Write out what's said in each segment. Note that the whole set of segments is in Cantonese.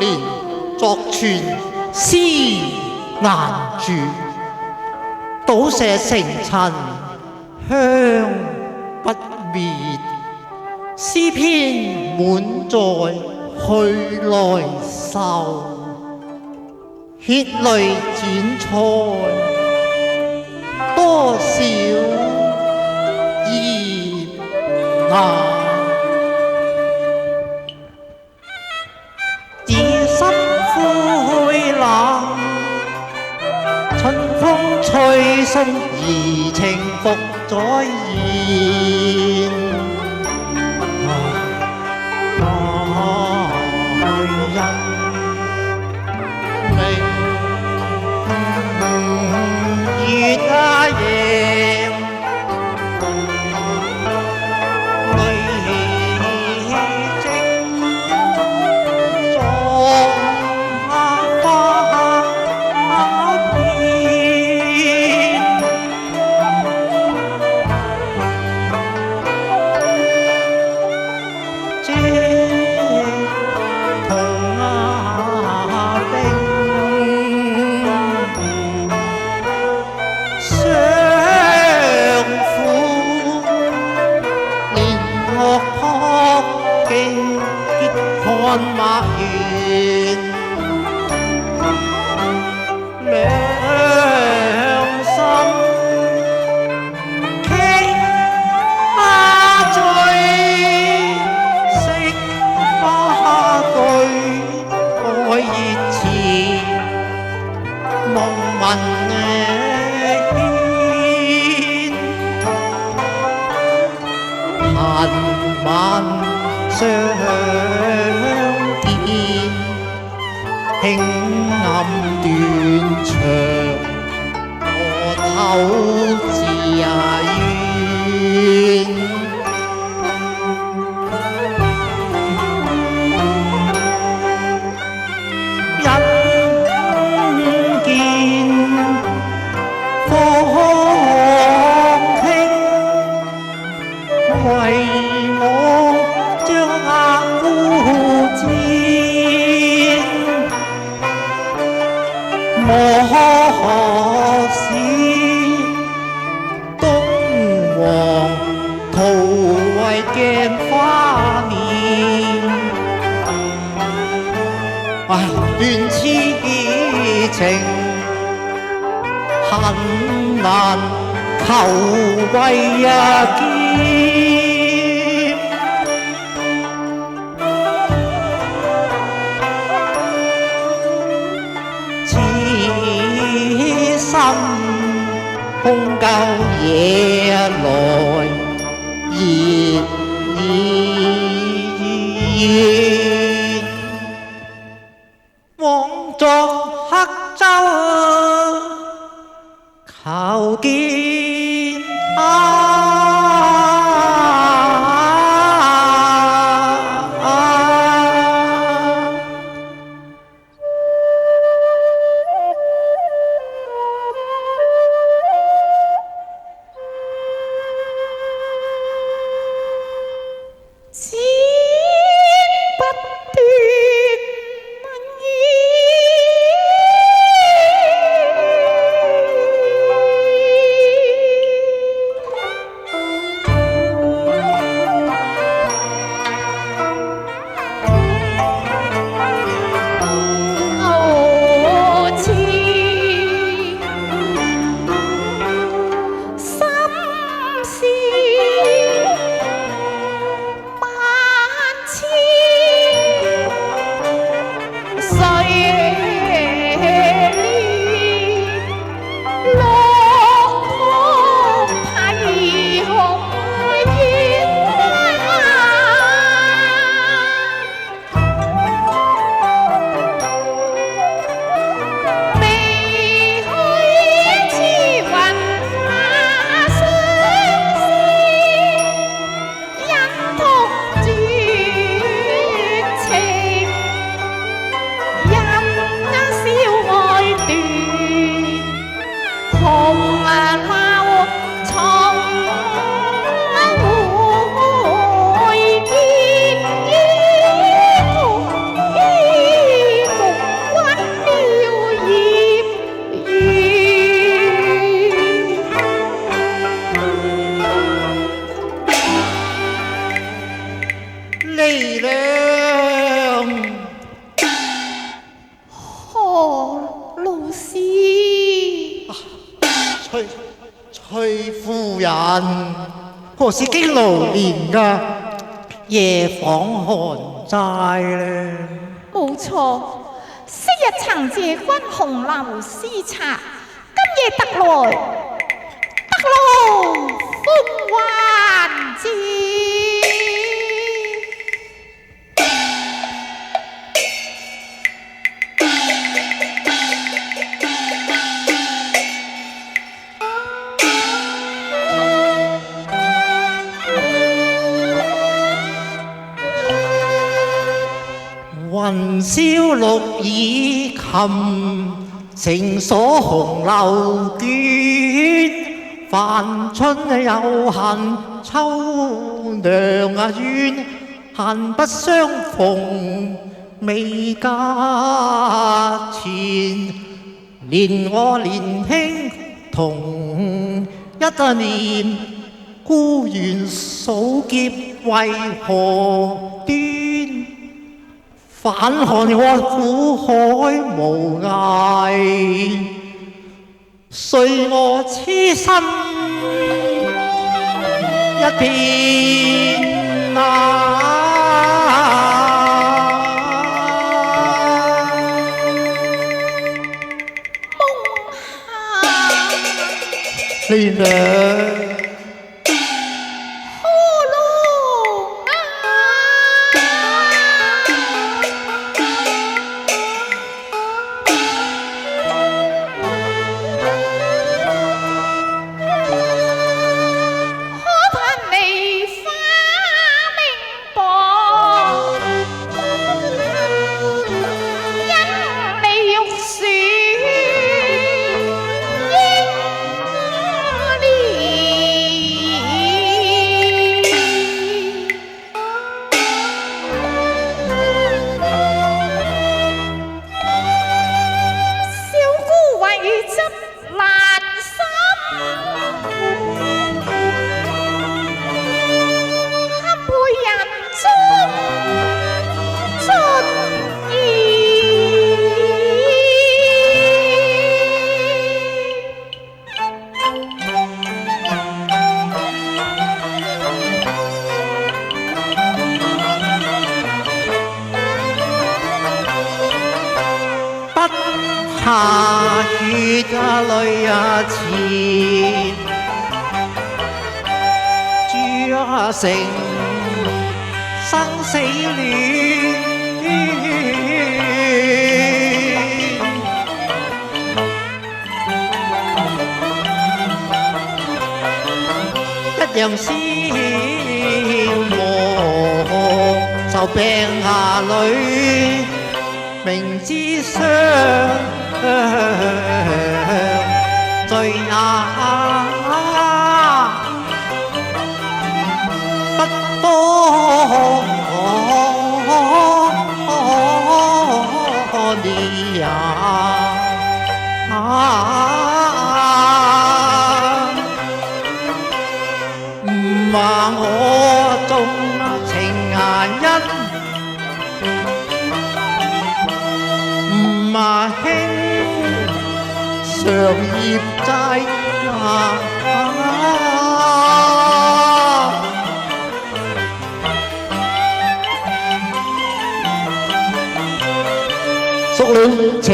年作傳詩難住，倒瀉成塵香不滅。詩篇滿載去來愁，血淚剪裁多少頁難。自心灰冷，春風吹送怡情復再現。月啊夜，淚積霜花片，這痛看馬原，兩心傾醉，惜花對愛熱熾，夢魂牽，恨晚相輕暗斷腸，我偷自怨。因見芳傾，為我將額孤箭。莫使東皇徒為鏡花面，斷痴情恨難求為見。心空舊夜來熱熱，枉作黑洲求見崔夫人，何時經勞年㗎？夜訪寒齋咧。冇錯，昔日曾借君紅樓詩冊，今夜特來奉還節。雲霄綠倚琴，成鎖紅樓卷。凡春有恨秋娘怨，恨不相逢未嫁前。憐我年輕同一年，孤懸數劫為何端？反看我苦海無涯，遂我痴心一片啊！夢下呢下血啊淚啊錢，朱啊成生死戀，一樣消磨就病下裏，明知傷罪啊，不多年唔話我重情顏恩，嘛輕常業債贖了情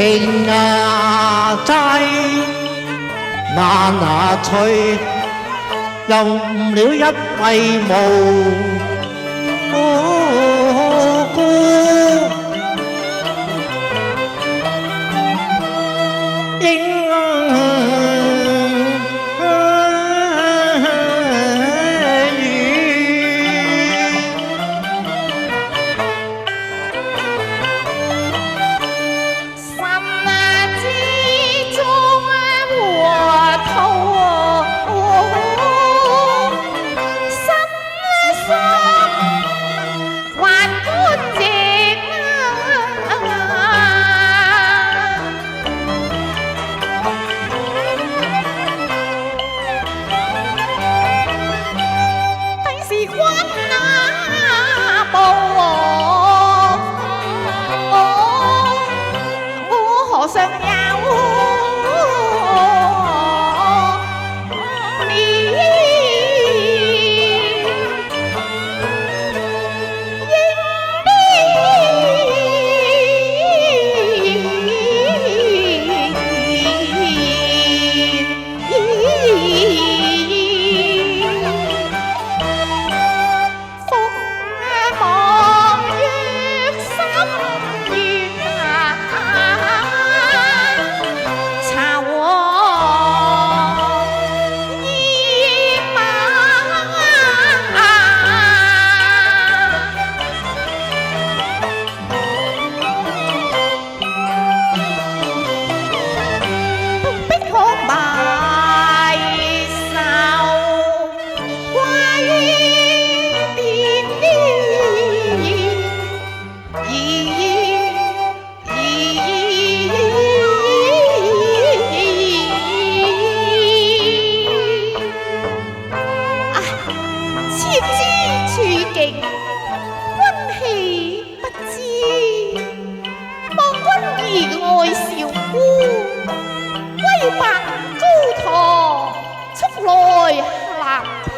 債難除，又誤了一位無辜。還觀夕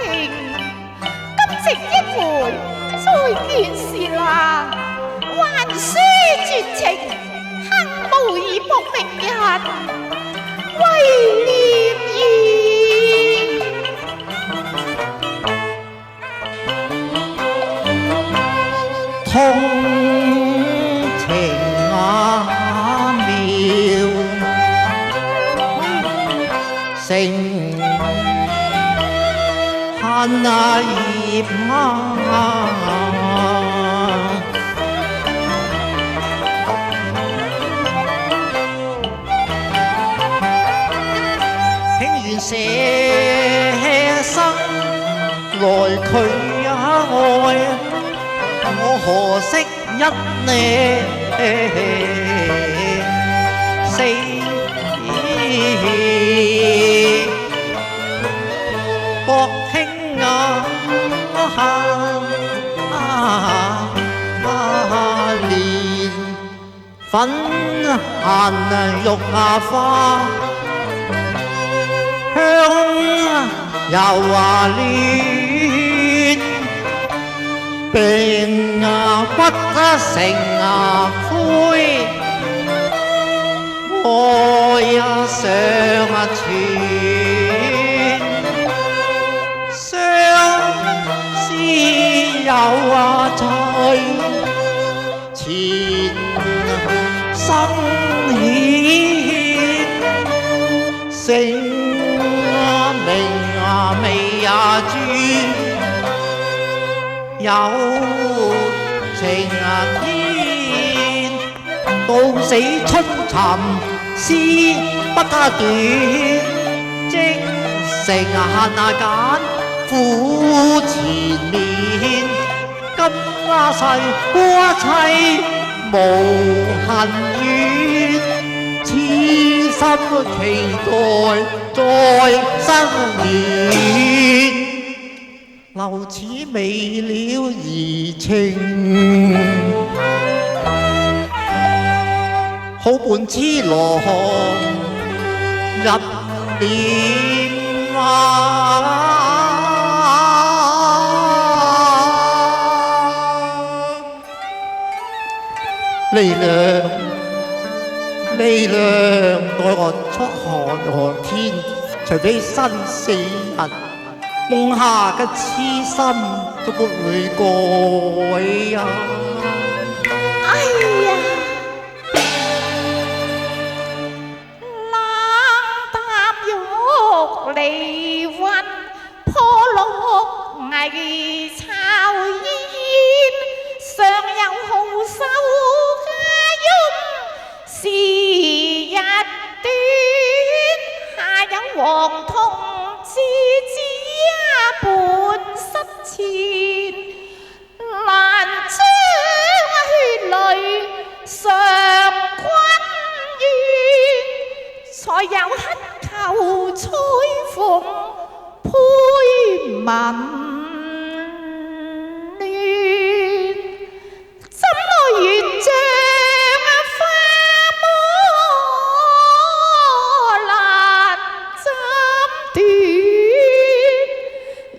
情，今夕一回再見時啦，還須絕情，恨無以搏命人，為念意。通情妙，成恨葉輕願捨生來拒愛，我何惜一你死薄輕蓮粉痕玉花香又嫩，病不成灰，愛上傳，相思有在前生牽，姓名未專，有情天，到死春尋絲不斷，即成恨揀苦纏綿，今世過妻無恨怨，痴心期待再生緣，留此未了怡情，好伴痴郎入殮離娘，離娘，待我出寒天，除非生死人，夢下嘅痴心都不會改啊！哎呀，冷淡玉離魂，破落危巢煙，上有好手家翁，時日短，下有黃銅之子半失前，難將血淚償君怨，才有乞求彩鳳配文亂，怎來緣像花魔難斬斷，玉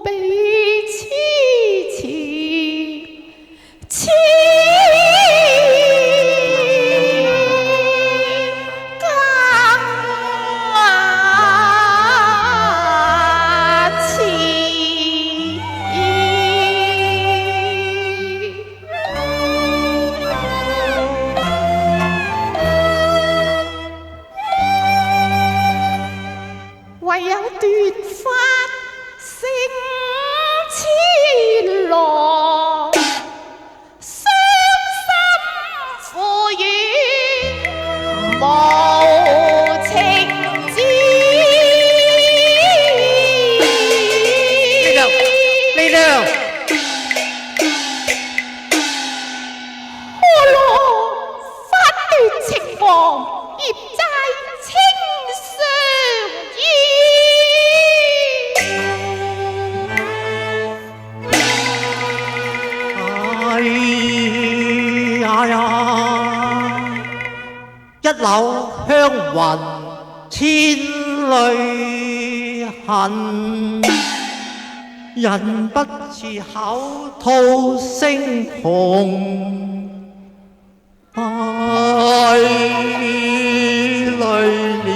臂痴纏痴唯有斷髮成痴郎，傷心負怨無情知。離娘，何來法斷情亡，孽債清償哎呀，一縷香雲千里恨，人不似口吐聲紅，帶淚連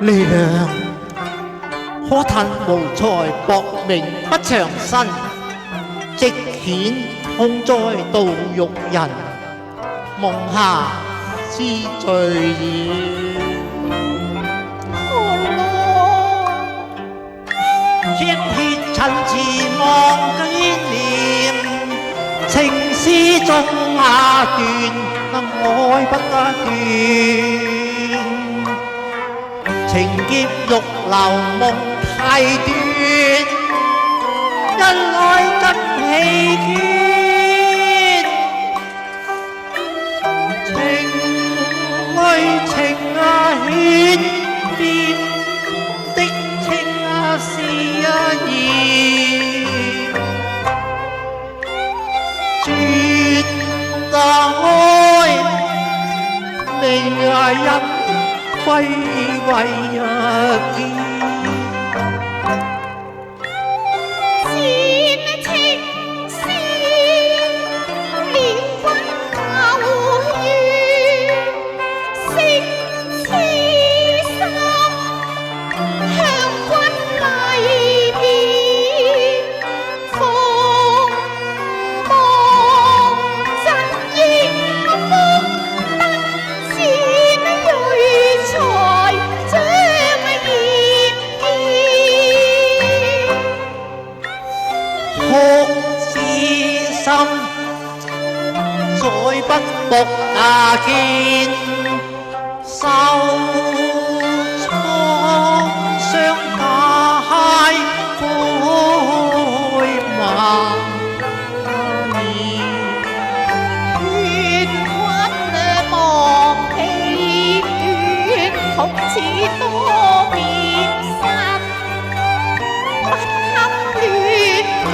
力量可嘆無才薄命不長身，即遣空災妒辱人，夢下之罪矣。血血陳詞望紀念，情絲中斷，愛不斷。情劫欲流夢太短，一來更疲倦。情淚情牽變的情是意，絕愛未人。歸為一見，前情是連分舊怨，惜此心向君禮別，逢望真應福燈前蕊才將現見，哭之心再不復見，受創傷解灰萬年，願君忘記斷，同此多變心，不堪戀斷。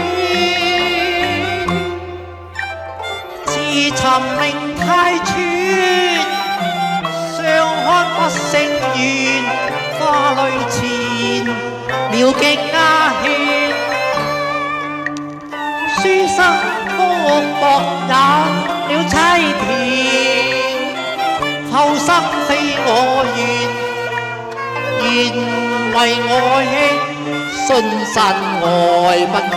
自尋命太穿，相看不勝緣，花淚前了極鴉獻，書生福薄也了凄甜，後生非我願，願為愛卿信神愛不變，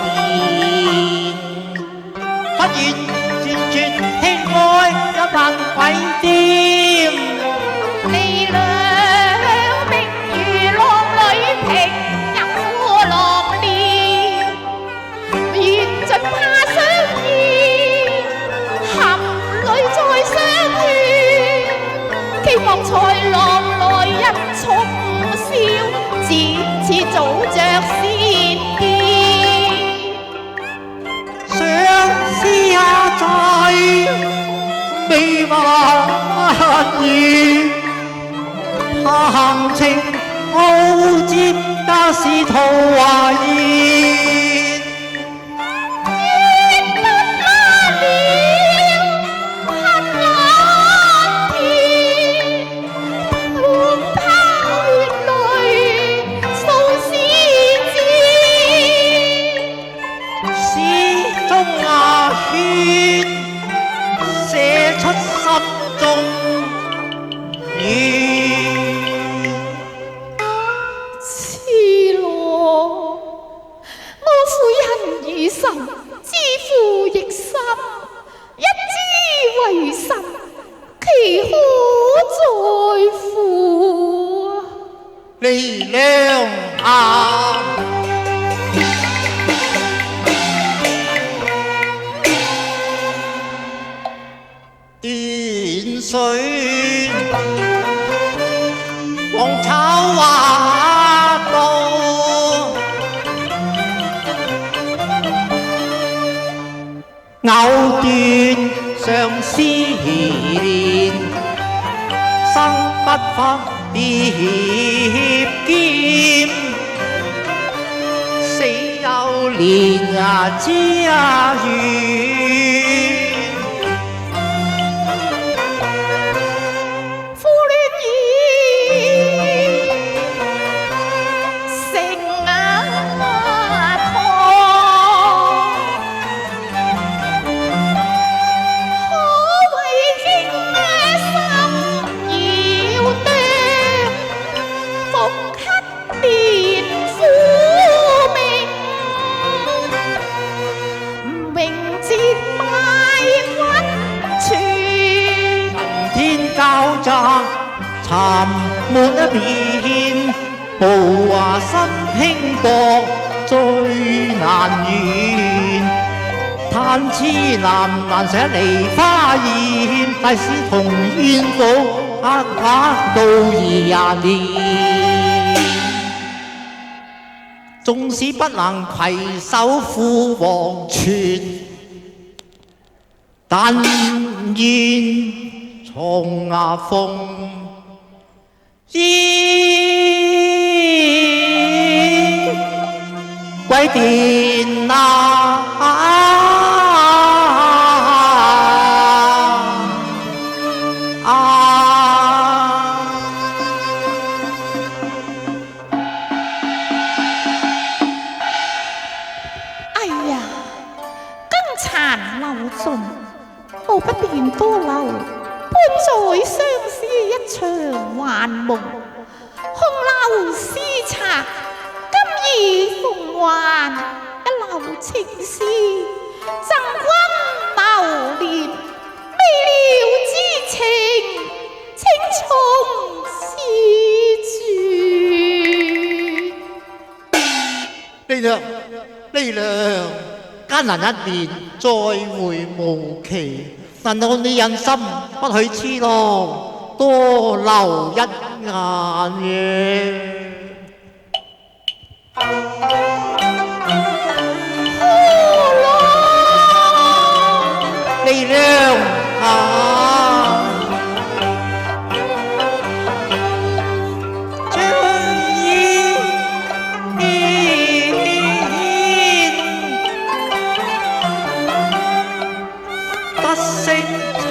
不願轉輕愛一萬鬼癲，離兩命如浪裏平入苦浪裂，緣盡怕相見，含淚再相勸，期望才郎來日重笑，漸似早着先見。相思也在未還意，談情好接家是桃花煙，緣分嗎了恨難填，半拋血淚訴思戰，詩中牙血寫出心中願。痴羅，我負人如神，知負亦深，一知為甚，其可在乎？離娘啊！斷水黃草花道，藕斷相思連，生不分蝶劍。年啊家園。交雜沉沒一片，無話心輕薄最難言。嘆痴難捨梨花燕，但使同煙火畫到20年。縱使不能攜手赴黃泉，但願重逢依歸電哎呀，更殘留盡，我不便多留。伴在相思一場幻夢，空留絲冊，今已奉還一縷情絲，贈君流年，未了之情，青葱絲絕。呢兩艱難一年，再會無期。難道你忍心不許痴郎多留一眼嘅？呢兩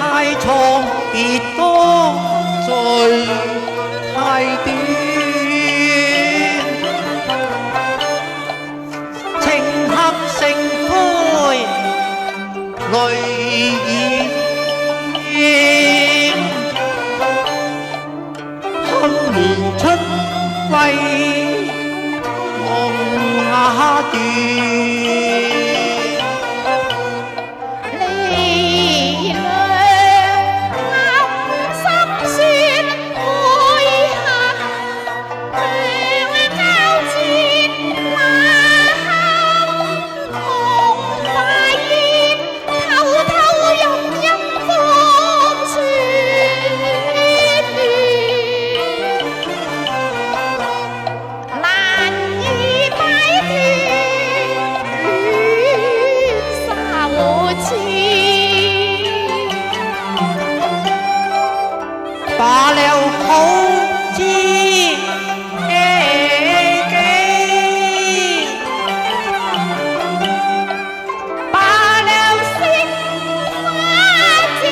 太錯別多罪太短，情合成灰淚染，堪憐出歸夢斷。罷了好知己，罷了惜花枝。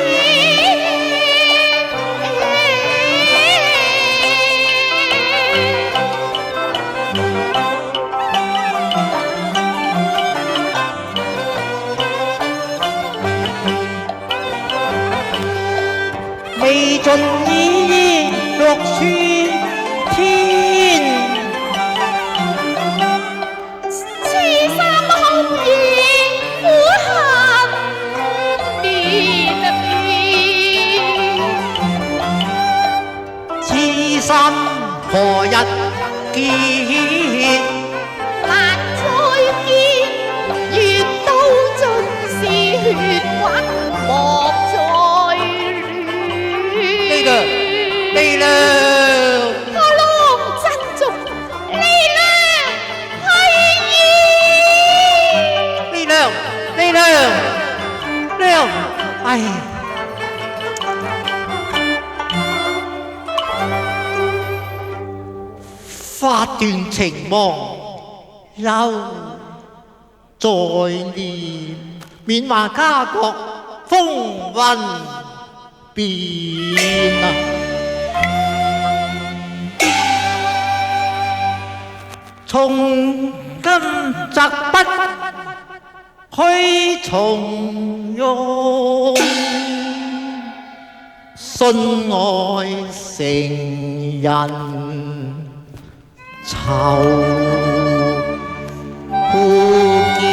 未盡已綠處天，痴心空言苦恨變痴心何日結？難再見，願到盡是血滾莫再力量，我啷珍重力量係力量，哎，花斷情忘憂在念緬懷家國風雲變啊！從今擇不去從容，信愛成人愁苦劍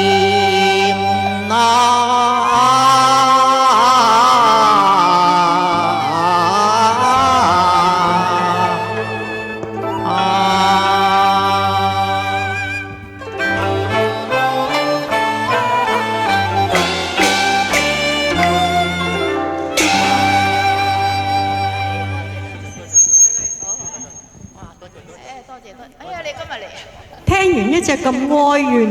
多謝。哎呀，你今日嚟啊！聽完一隻咁哀怨